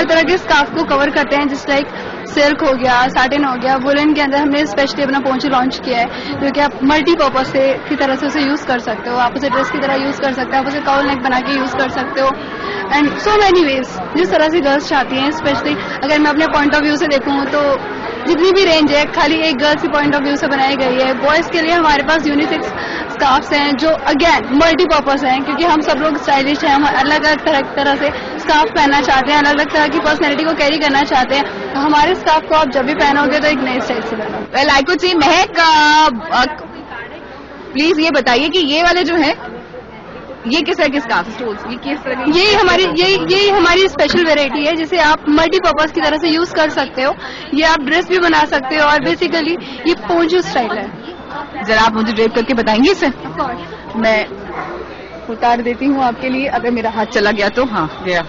हर तरह के स्कार्फ को कवर करते हैं, जिस लाइक सिल्क हो गया, साटिन हो गया, वुलन के अंदर हमने स्पेशली अपना पोंचो लॉन्च किया है, जो कि आप मल्टीपर्पज से की तरह से उसे यूज कर सकते हो। आप उसे ड्रेस की तरह यूज कर सकते हो, आप उसे काउल नेक बना के यूज कर सकते हो, एंड सो मैनी वेज जिस तरह से गर्ल्स चाहती हैं। स्पेशली अगर मैं अपने पॉइंट ऑफ व्यू से देखूँ तो जितनी भी रेंज है खाली एक गर्ल्स की पॉइंट ऑफ व्यू से बनाई गई है। बॉयज के लिए हमारे पास यूनिसेक्स स्कार्फ्स हैं जो अगेन मल्टीपर्पज हैं, क्योंकि हम सब लोग स्टाइलिश हैं, हम अलग अलग तरह से स्कार्फ पहनना चाहते हैं, अलग अलग तरह की पर्सनैलिटी को कैरी करना चाहते हैं। तो हमारे स्कार्फ को आप जब भी पहनोगे तो एक नए स्टाइल से पहनो। Well I could see Mahak, please ये बताइए कि ये वाले जो है ये किस तरह के स्कार्फ, ये किस तरह के? यही हमारी स्पेशल वेराइटी है जिसे आप मल्टीपर्पज की तरह से यूज कर सकते हो। ये आप ड्रेस भी बना सकते हो और बेसिकली ये पोंचो स्टाइल है। जरा आप मुझे ड्रेप करके बताएंगे इसे? मैं उतार देती हूँ आपके लिए, अगर मेरा हाथ चला गया तो। हाँ गया।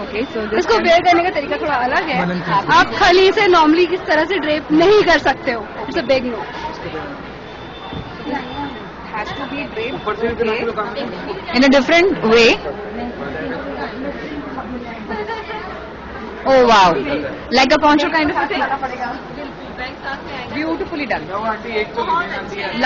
ओके, इसको वेयर करने का तरीका थोड़ा अलग है। आप खाली इसे नॉर्मली किस तरह से ड्रेप नहीं कर सकते हो। It's a big no. has to be draped in a different way. Oh wow, like a poncho kind of a thing. Beautifully done.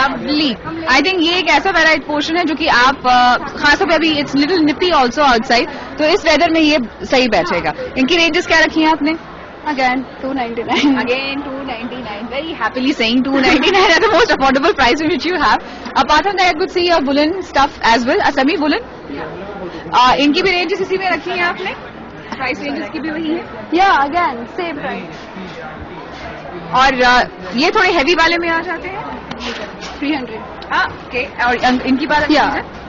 Lovely. I think ये एक ऐसा वेराइट पोर्शन है जो कि आप खासतौर पे अभी it's little nippy also outside, तो इस वेदर में ये सही बैठेगा। इनकी रेंजेस क्या रखी हैं आपने? Again, $299. Again, $299. Very happily saying $299 at the most affordable price which you have. Apart from that, I could see a woolen stuff as well, a semi woolen. इनकी भी रेंजेस इसी में रखी हैं आपने? प्राइस रेंजेस की भी वही है? Yeah, again, same price. और ये थोड़े हैवी वाले में आ जाते हैं? 300. ओके, और इनकी बात?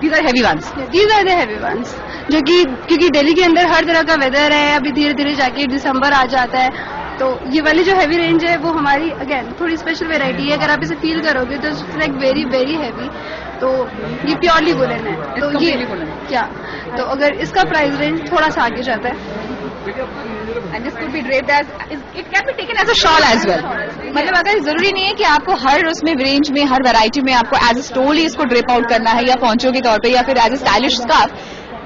These are heavy ones. These are the heavy ones. जो कि क्योंकि दिल्ली के अंदर हर तरह का वेदर है, अभी धीरे धीरे जाके दिसंबर आ जाता है, तो ये वाली जो हैवी रेंज है वो हमारी अगेन थोड़ी स्पेशल वेराइटी है। अगर आप इसे फील करोगे तो it's like very very heavy. तो ये प्योरली वुलन है, तो ये क्या, तो अगर इसका प्राइस रेंज थोड़ा सा आगे जाता है। And this could be draped as, it can be taken as a shawl as well. मतलब अगर जरूरी नहीं है कि आपको हर उसमें रेंज में, हर वैरायटी में आपको एज अ स्टोल ही इसको ड्रेप आउट करना है, या पॉन्चो के तौर पे, या फिर as a stylish scarf.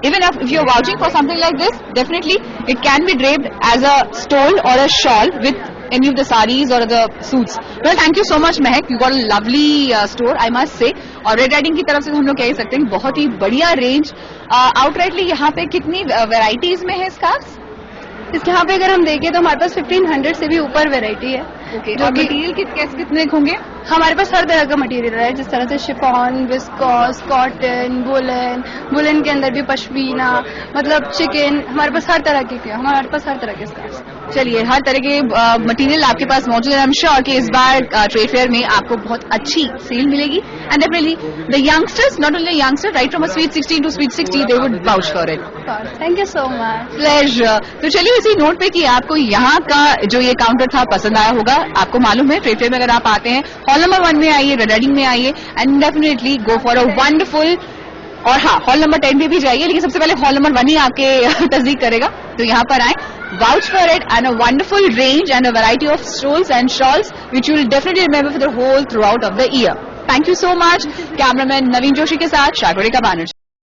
Even if you're vouching for something like this, definitely it can be draped as a stole or a shawl with any of the sarees or the suits. Well, thank you so much, Mehak. You got a lovely store, I must say. और red riding की तरफ से हम लोग कह सकते हैं बहुत ही बढ़िया रेंज। आउटराइटली यहाँ पे कितनी वेराइटीज में है स्कार्फ्स? इसके यहाँ पे अगर हम देखें तो हमारे पास 1500 से भी ऊपर वेराइटी है। Okay. जो मटेरियल कितने होंगे? हमारे पास हर तरह का मटेरियल है, जिस तरह से शिफॉन, विस्कोस, कॉटन, वुलन के अंदर भी पश्मीना, मतलब चिकन, हमारे पास हर तरह के स्कार्फ। चलिए, हर तरह के मटेरियल आपके पास मौजूद है। आई एम श्योर कि इस बार ट्रेड फेयर में आपको बहुत अच्छी सेल मिलेगी, and definitely the youngsters, not only youngster, right from sweet 16 to sweet 60, they would vouch for it. Thank you so much. Pleasure. तो चलिए इसी नोट पे कि आपको यहाँ का जो ये काउंटर था पसंद आया होगा। आपको मालूम है ट्रेड फेयर में अगर आप आते हैं, हॉल नंबर 1 में आइए, रेड राइडिंग में आइए, and definitely go for a wonderful. और हाँ, हॉल नंबर 10 में भी जाइए, लेकिन सबसे पहले हॉल नंबर 1 ही आपके तस्दीक करेगा। तो यहाँ पर आए, vouch for it, and a wonderful range and a variety of stoles and shawls which you will definitely remember for the whole throughout of the year. Thank you so much. Cameraman Naveen Joshi के साथ शागोरी का बैनर्जी।